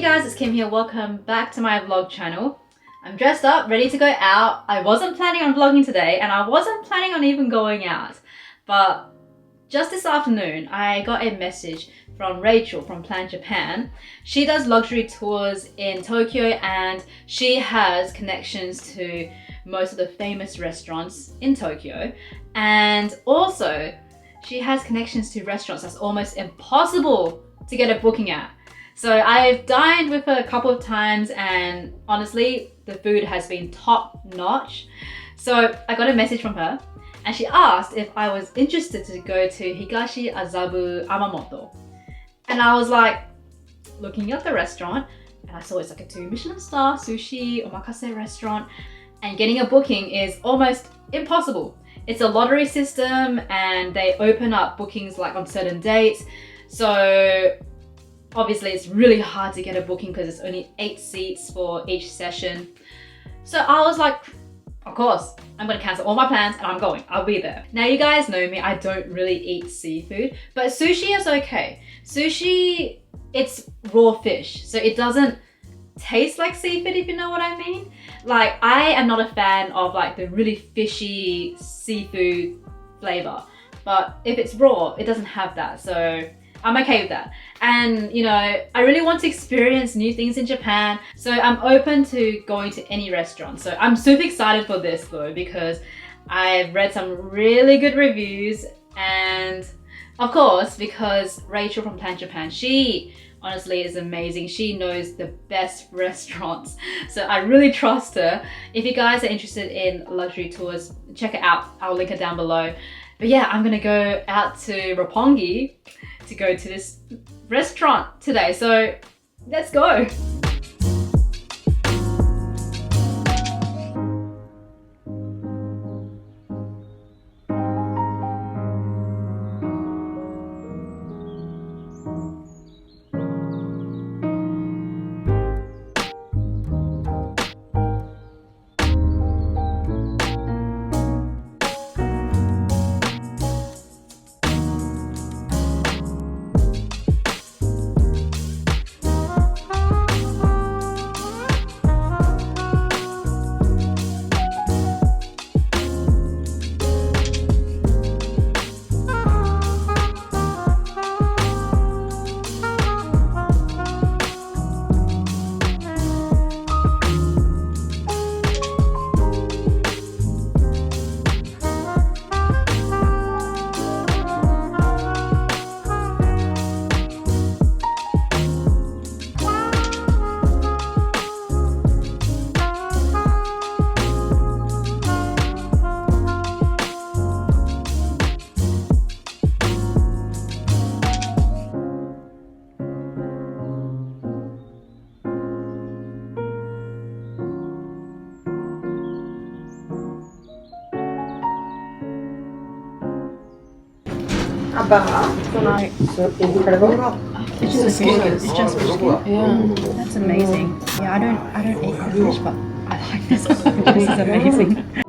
guys, it's Kim here. Welcome back to my vlog channel. I'm dressed up, ready to go out. I wasn't planning on vlogging today and I wasn't planning on even going out. But just this afternoon, I got a message from Rachel from PlanJapan. She does luxury tours in Tokyo and she has connections to most of the famous restaurants in Tokyo. And also, she has connections to restaurants that's almost impossible to get a booking at. So I've dined with her a couple of times and honestly, the food has been top notch. So I got a message from her and she asked if I was interested to go to Higashi Azabu Amamoto. And I was like, looking at the restaurant and I saw it's like a 2 Michelin star sushi omakase restaurant and getting a booking is almost impossible. It's a lottery system and they open up bookings like on certain dates. So obviously it's really hard to get a booking because it's only 8 seats for each session. So I was like, of course, I'm gonna cancel all my plans and I'm going, I'll be there. Now you guys know me, I don't really eat seafood, but sushi is okay. Sushi, it's raw fish, so it doesn't taste like seafood, if you know what I mean. Like, I am not a fan of like the really fishy seafood flavor, but if it's raw, it doesn't have that, so I'm okay with that. And you know, I really want to experience new things in Japan, so I'm open to going to any restaurant. So I'm super excited for this though, because I've read some really good reviews, and of course, because Rachel from PlanJapan, she honestly is amazing. She knows the best restaurants. So I really trust her. If you guys are interested in luxury tours, check it out. I'll link it down below. But yeah, I'm gonna go out to Roppongi to go to this restaurant today. So let's go. So incredible. It's just good. It's just fish skin. Yeah. That's amazing. Yeah, I don't eat fish, but I like this. This is amazing.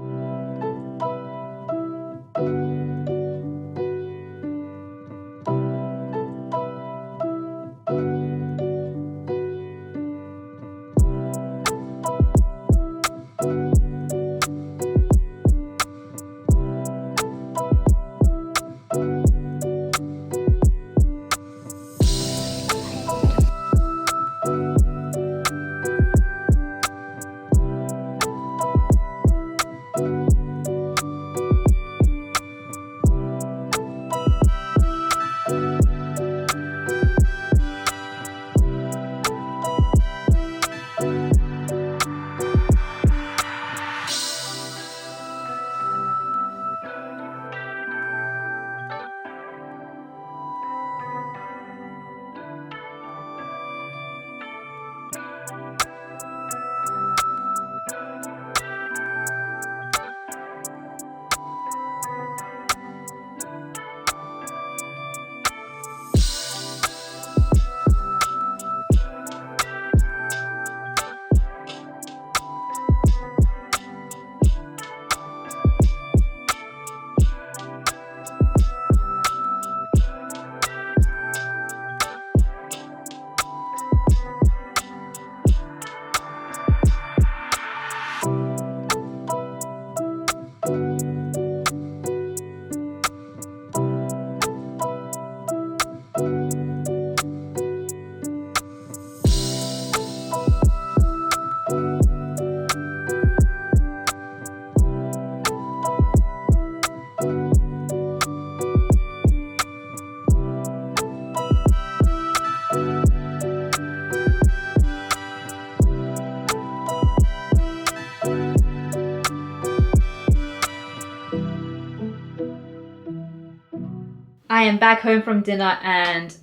I am back home from dinner and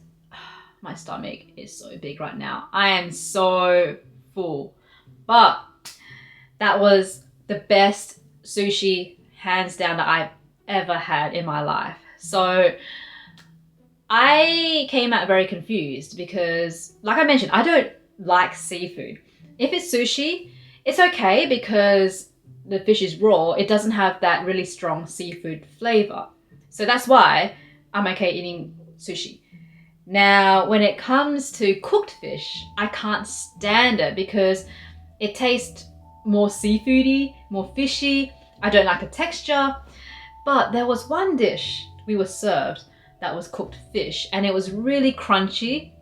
my stomach is so big right now. I am so full. But that was the best sushi, hands down, that I've ever had in my life. So I came out very confused because, like I mentioned, I don't like seafood. If it's sushi, it's okay because the fish is raw. It doesn't have that really strong seafood flavor. So that's why I'm okay eating sushi. Now, when it comes to cooked fish, I can't stand it because it tastes more seafoody, more fishy. I don't like the texture. But there was one dish we were served that was cooked fish and it was really crunchy.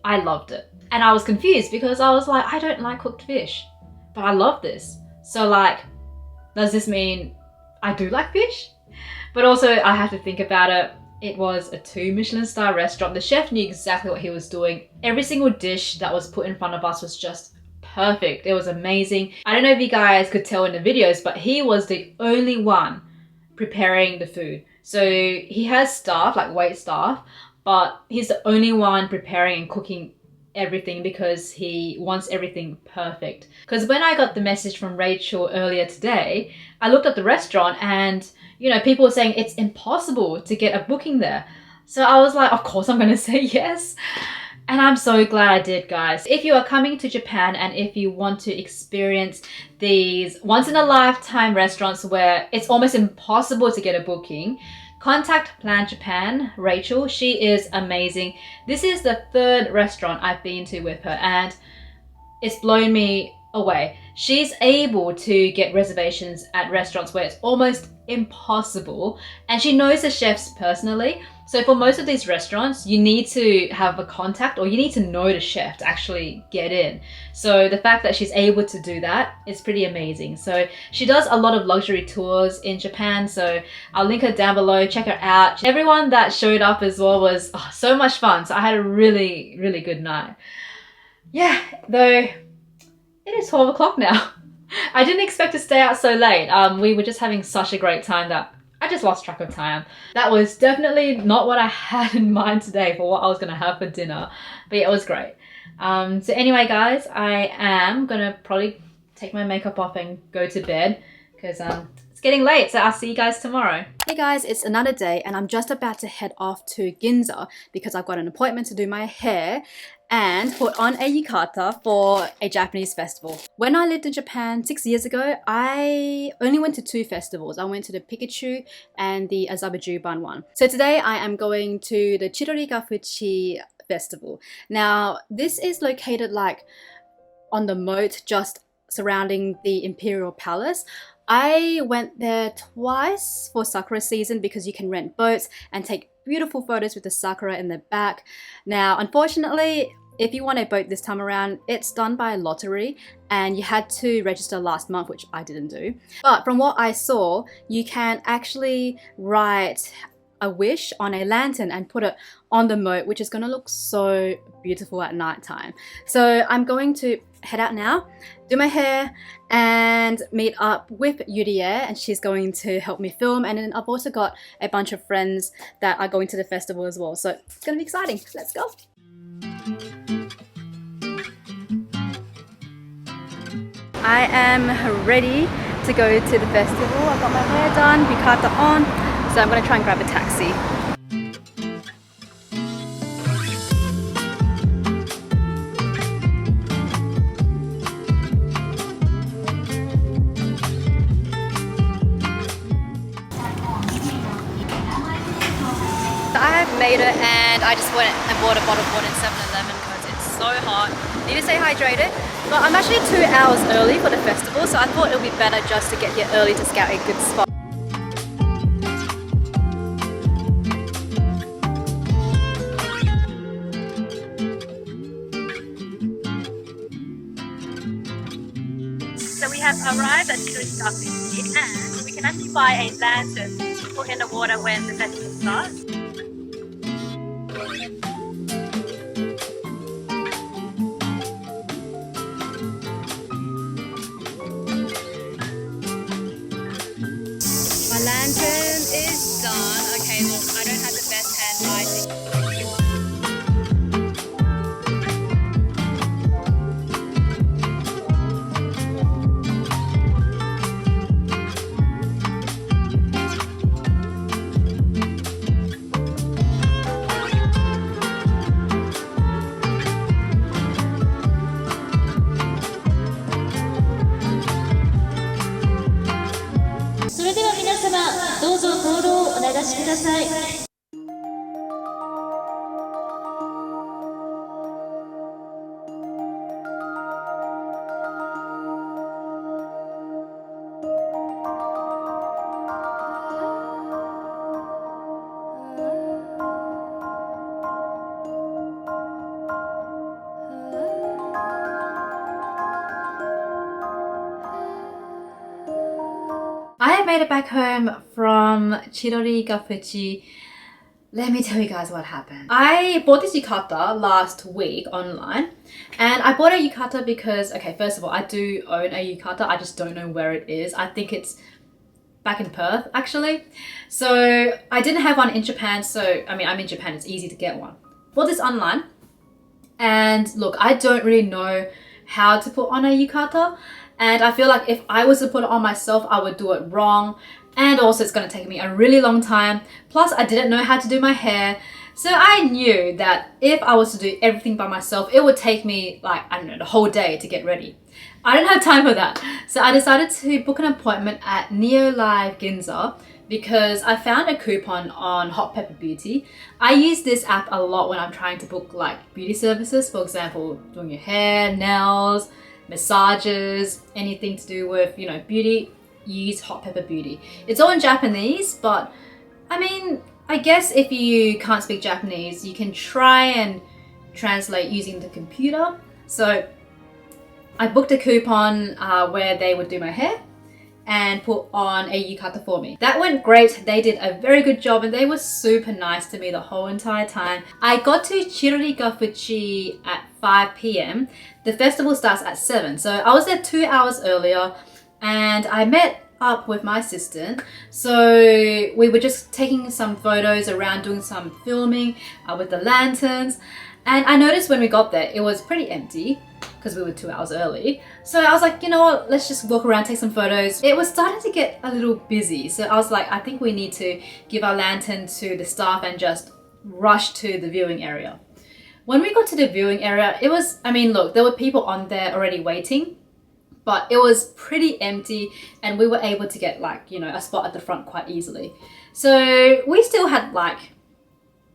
I loved it. And I was confused because I was like, I don't like cooked fish, but I love this. So like, does this mean I do like fish? But also I have to think about it. It was a 2 Michelin star restaurant. The chef knew exactly what he was doing. Every single dish that was put in front of us was just perfect. It was amazing. I don't know if you guys could tell in the videos, but he was the only one preparing the food. So he has staff, like wait staff, but he's the only one preparing and cooking everything because he wants everything perfect. Because when I got the message from Rachel earlier today, I looked at the restaurant and people were saying it's impossible to get a booking there. So I was like, of course I'm gonna say yes. And I'm so glad I did, guys. If you are coming to Japan and if you want to experience these once-in-a-lifetime restaurants where it's almost impossible to get a booking, contact PlanJapan, Rachel. She is amazing. This is the 3rd restaurant I've been to with her and it's blown me away. She's able to get reservations at restaurants where it's almost impossible, and she knows the chefs personally. So for most of these restaurants, you need to have a contact or you need to know the chef to actually get in. So the fact that she's able to do that is pretty amazing. So she does a lot of luxury tours in Japan, so I'll link her down below. Check her out. Everyone that showed up as well was so much fun. So I had a really, really good night. Yeah, though it is 12 o'clock now. I didn't expect to stay out so late. We were just having such a great time that I just lost track of time. That was definitely not what I had in mind today for what I was gonna have for dinner. But yeah, it was great. So anyway, guys, I am gonna probably take my makeup off and go to bed because it's getting late. So I'll see you guys tomorrow. Hey guys, it's another day and I'm just about to head off to Ginza because I've got an appointment to do my hair and put on a yukata for a Japanese festival. When I lived in Japan 6 years ago, I only went to 2 festivals. I went to the Pikachu and the Azabujuban one. So today I am going to the Chirorigafuchi festival. Now, this is located like on the moat just surrounding the Imperial Palace. I went there twice for sakura season because you can rent boats and take beautiful photos with the sakura in the back. Now, unfortunately, if you want a boat this time around, it's done by lottery and you had to register last month, which I didn't do. But from what I saw, you can actually write a wish on a lantern and put it on the moat, which is going to look so beautiful at night time. So I'm going to head out now, do my hair and meet up with Yurie, and she's going to help me film. And then I've also got a bunch of friends that are going to the festival as well. So it's going to be exciting. Let's go. I am ready to go to the festival. I've got my hair done, yukata on, so I'm going to try and grab a taxi. I have made it and I just went and bought a bottle of water in 7-Eleven because it's so hot. Need to stay hydrated. But I'm actually 2 hours early for the festival, so I thought it would be better just to get here early to scout a good spot. So we have arrived at Chirorigafuchi and we can actually buy a lantern to put in the water when the festival starts. My lantern is done. Okay, look, I don't have the best どうぞ登録をお願いしください。I have made it back home from Chirori Gafuchi. Let me tell you guys what happened. I bought this yukata last week online, and I bought a yukata because, okay, first of all, I do own a yukata. I just don't know where it is. I think it's back in Perth, actually. So I didn't have one in Japan, so I mean, I'm in Japan, it's easy to get one. Bought this online, and look, I don't really know how to put on a yukata, and I feel like if I was to put it on myself, I would do it wrong, and also it's going to take me a really long time. Plus, I didn't know how to do my hair, so I knew that if I was to do everything by myself, it would take me like, I don't know, the whole day to get ready. I didn't have time for that, so I decided to book an appointment at Neo Live Ginza because I found a coupon on Hot Pepper Beauty. I use this app a lot when I'm trying to book like beauty services, for example, doing your hair, nails, massages, anything to do with, you know, beauty. Use Hot Pepper Beauty. It's all in Japanese, but I mean, I guess if you can't speak Japanese, you can try and translate using the computer. So I booked a coupon where they would do my hair and put on a yukata for me. That went great. They did a very good job and they were super nice to me the whole entire time. I got to Chirori Gafuchi at 5 p.m. The festival starts at 7, so I was there 2 hours earlier, and I met up with my assistant. So we were just taking some photos around, doing some filming with the lanterns. And I noticed when we got there, it was pretty empty because we were 2 hours early. So I was like, you know what, let's just walk around, take some photos. It was starting to get a little busy. So I was like, I think we need to give our lantern to the staff and just rush to the viewing area. When we got to the viewing area, it was, I mean, look, there were people on there already waiting, but it was pretty empty and we were able to get like, you know, a spot at the front quite easily. So we still had like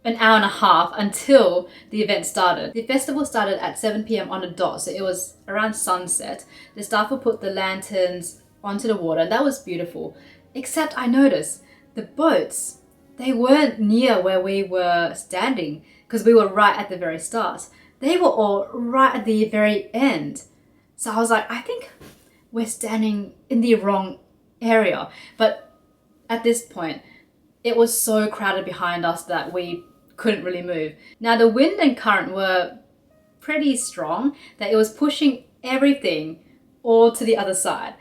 an hour and a half until the event started. The festival started at 7 p.m. on the dot, so it was around sunset. The staff would put the lanterns onto the water. That was beautiful. Except I noticed the boats, they weren't near where we were standing because we were right at the very start. They were all right at the very end. So I was like, I think we're standing in the wrong area. But at this point, it was so crowded behind us that we couldn't really move. Now the wind and current were pretty strong that it was pushing everything all to the other side.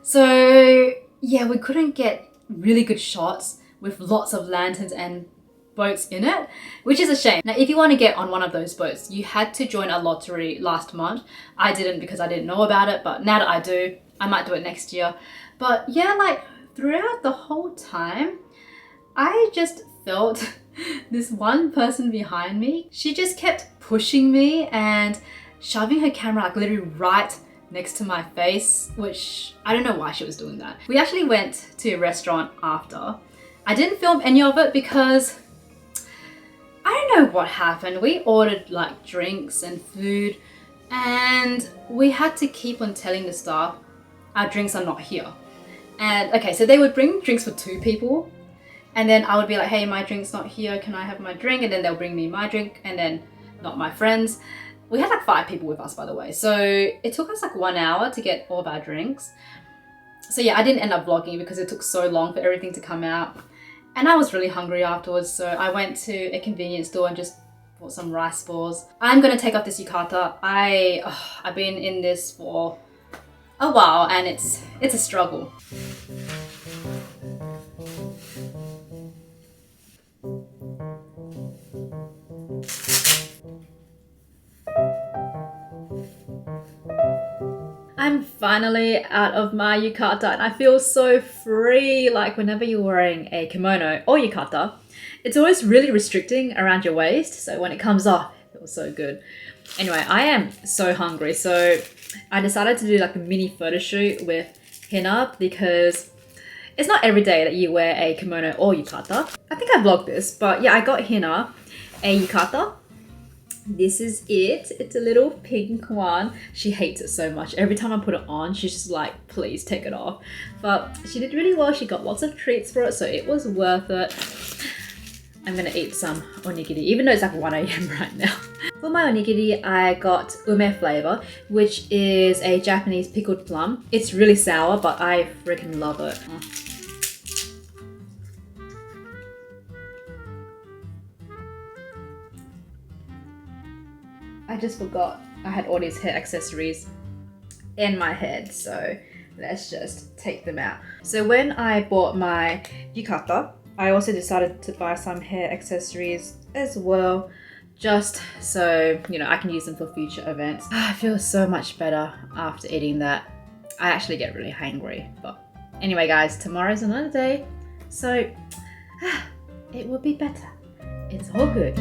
So yeah, we couldn't get really good shots with lots of lanterns and boats in it, which is a shame. Now if you want to get on one of those boats, you had to join a lottery last month. I didn't because I didn't know about it, but now that I do, I might do it next year. But yeah, like throughout the whole time, I just felt this one person behind me. She just kept pushing me and shoving her camera like literally right next to my face, which I don't know why she was doing that. We actually went to a restaurant after. I didn't film any of it because I don't know what happened. We ordered like drinks and food and we had to keep on telling the staff our drinks are not here. And okay, so they would bring drinks for 2 people. And then I would be like, hey, my drink's not here, can I have my drink? And then they'll bring me my drink and then not my friends. We had like 5 people with us, by the way. So it took us like 1 hour to get all of our drinks. So yeah, I didn't end up vlogging because it took so long for everything to come out. And I was really hungry afterwards. So I went to a convenience store and just bought some rice balls. I'm gonna take off this yukata. I've been in this for a while and it's a struggle. I'm finally out of my yukata and I feel so free. Like whenever you're wearing a kimono or yukata, it's always really restricting around your waist. So when it comes off, it feels so good. Anyway, I am so hungry. So I decided to do like a mini photo shoot with Hina because It's not every day that you wear a kimono or yukata. I think I vlogged this, but yeah, I got Hina a yukata. This is it. It's a little pink one. She hates it so much. Every time I put it on, she's just like, please take it off. But she did really well. She got lots of treats for it, so it was worth it. I'm gonna eat some onigiri, even though it's like 1 AM right now. For my onigiri, I got ume flavor, which is a Japanese pickled plum. It's really sour, but I freaking love it. I just forgot I had all these hair accessories in my head, so let's just take them out. So when I bought my yukata, I also decided to buy some hair accessories as well, just so, you know, I can use them for future events. I feel so much better after eating that. I actually get really hangry, but anyway guys, tomorrow's another day, so it will be better. It's all good.